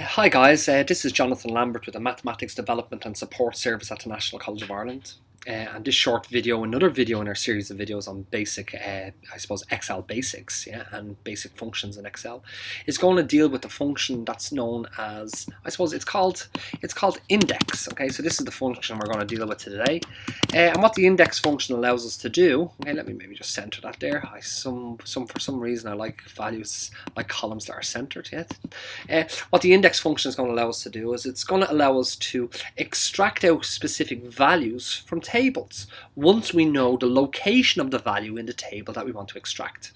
Hi guys, this is Jonathan Lambert with the Mathematics Development and Support Service at the National College of Ireland. And this short video, another video in our series of videos on basic, Excel basics, and basic functions in Excel, is going to deal with the function that's known as, it's called index. Okay, so this is the function we're going to deal with today, and what the index function allows us to do. Okay, let me maybe just center that there. For some reason I like values, like columns that are centered. What the index function is going to allow us to do is it's going to allow us to extract out specific values from tables once we know the location of the value in the table that we want to extract.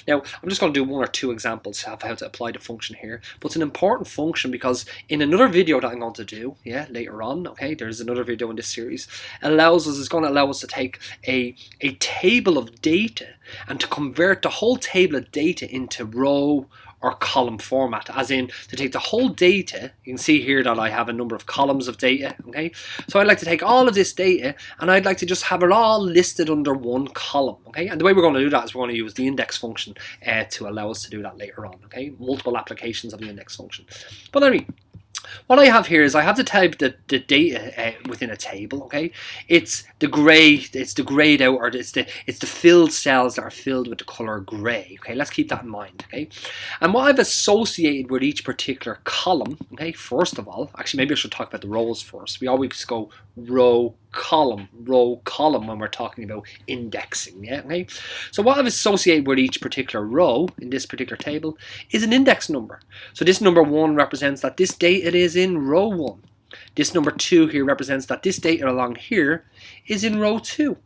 Now, I'm just going to do one or two examples of how to apply the function here, but it's an important function because in another video that I'm going to do later on, okay, there's another video in this series, it's going to allow us to take a table of data and to convert the whole table of data into row or column format, as in to take the whole data. You can see here that I have a number of columns of data, okay? So I'd like to take all of this data and I'd like to just have it all listed under one column, okay? And the way we're going to do that is we're going to use the index function to allow us to do that later on, okay? Multiple applications of the index function. But anyway, what I have here is I have to type the data within a table. Okay, it's the grayed out, or it's the filled cells that are filled with the color gray. Okay, let's keep that in mind. Okay, and what I've associated with each particular column. Okay, first of all, actually maybe I should talk about the rows first. We always go row column when we're talking about indexing. Okay, so what I've associated with each particular row in this particular table is an index number. So this number 1 represents that this data is in row 1. This number 2 here represents that this data along here is in row 2.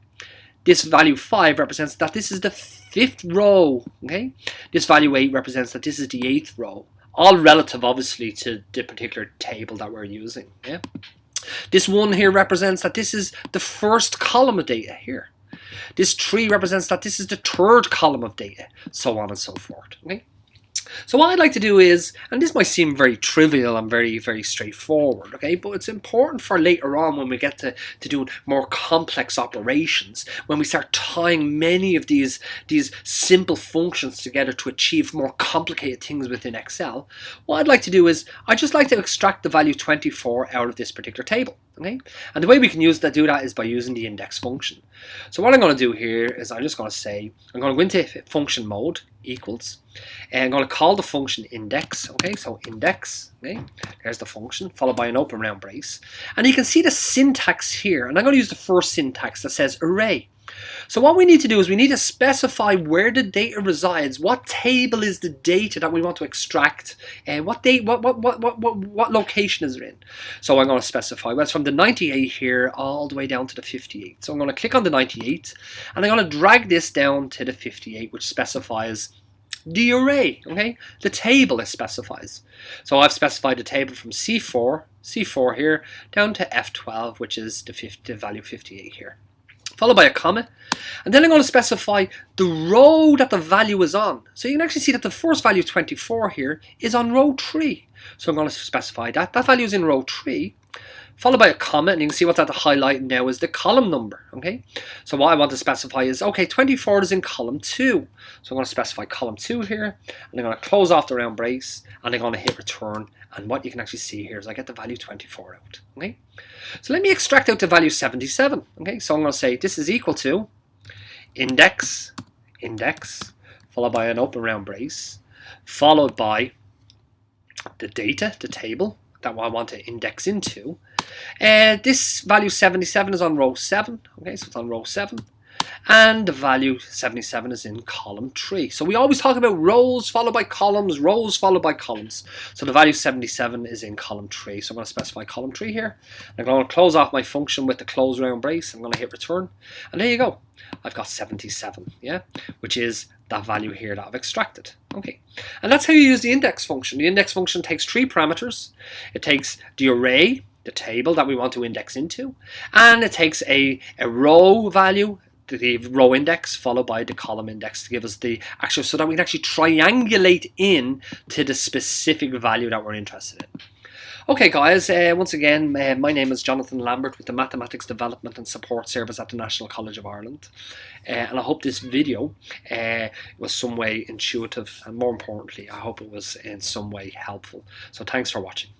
This value 5 represents that this is the 5th row. Okay, this value 8 represents that this is the 8th row. All relative, obviously, to the particular table that we're using. Yeah. This 1 here represents that this is the first column of data here. This 3 represents that this is the 3rd column of data, so on and so forth. Okay? So what I'd like to do is, and this might seem very trivial and very, very straightforward, okay, but it's important for later on when we get to do more complex operations, when we start tying many of these simple functions together to achieve more complicated things within Excel. What I'd like to do is, I'd just like to extract the value 24 out of this particular table. Okay, and the way we can do that is by using the index function. So what I'm going to do here is I'm just going to say, I'm going to go into function mode, equals, and I'm going to call the function index. Okay, so index, okay, there's the function, followed by an open round brace. And you can see the syntax here, and I'm going to use the first syntax that says array. So what we need to do is we need to specify where the data resides, what table is the data that we want to extract, and what location is it in. So I'm going to specify, well, it's from the 98 here all the way down to the 58. So I'm going to click on the 98 and I'm going to drag this down to the 58, which specifies the array, okay? The table it specifies. So I've specified the table from C4 here down to F12, which is the value 58 here, followed by a comma, and then I'm going to specify the row that the value is on. So you can actually see that the first value 24 here is on row 3. So I'm going to specify that value is in row 3, followed by a comma, and you can see what's at the highlight now is the column number. Okay, so what I want to specify is, okay, 24 is in column 2. So I'm going to specify column 2 here, and I'm going to close off the round brace, and I'm going to hit return. And what you can actually see here is I get the value 24 out. Okay, so let me extract out the value 77. Okay, so I'm going to say this is equal to index, followed by an open round brace, followed by the data, the table that I want to index into. This value 77 is on row 7. Okay, so it's on row 7. And the value 77 is in column 3. So we always talk about rows followed by columns, rows followed by columns. So the value 77 is in column 3. So I'm going to specify column 3 here. I'm going to close off my function with the close round brace. I'm going to hit return. And there you go. I've got 77, which is that value here that I've extracted. Okay, and that's how you use the index function. The index function takes 3 parameters. It takes the array, the table that we want to index into, and it takes a row value, the row index, followed by the column index to give us the actual, so that we can actually triangulate in to the specific value that we're interested in. Okay, guys, once again, my name is Jonathan Lambert with the Mathematics Development and Support Service at the National College of Ireland. And I hope this video was some way intuitive, and more importantly, I hope it was in some way helpful. So thanks for watching.